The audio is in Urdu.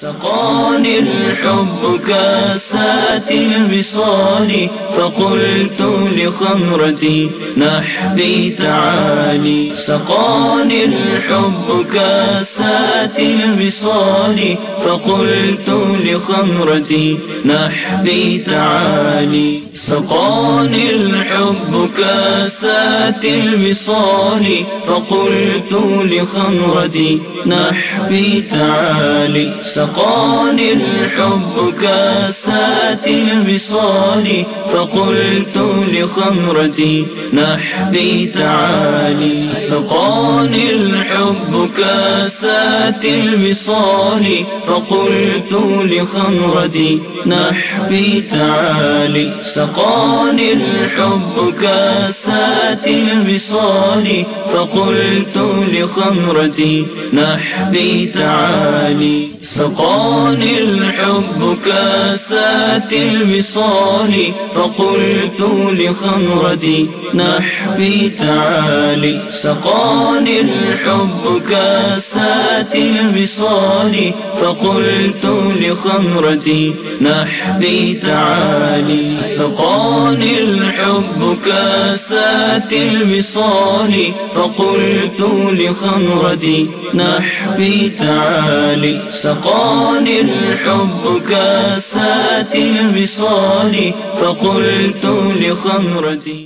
سقاني الحب كاسات الوصال فقلت لخمرتي نحبي تعالي. سقاني الحب كاسات الوصال فقلت لخمرتي نحبي تعالي. سقاني الحب كاسات الوصال فقلت لخمرتي نحبي تعالي. سقاني الحب كاسات الوصال فقلت لخمرتي نحبي تعالي. سقاني الحب كاسات الوصال فقلت لخمرتي نحبي تعالي. سقاني الحب كاسات الوصال فقلت لخمرتي نحبي تعالي. سقاني الحب كاسات الوصال فقلت لخمرتي نحبي تعالي. سقاني الحب كاسات الوصال فقلت لخمرتي نحبي تعالي. سقاني الحب كاسات الوصال فقلت لخمرتي نحبي تعالي. سقاني الحب كاسات الوصال فقلت لخمرتي.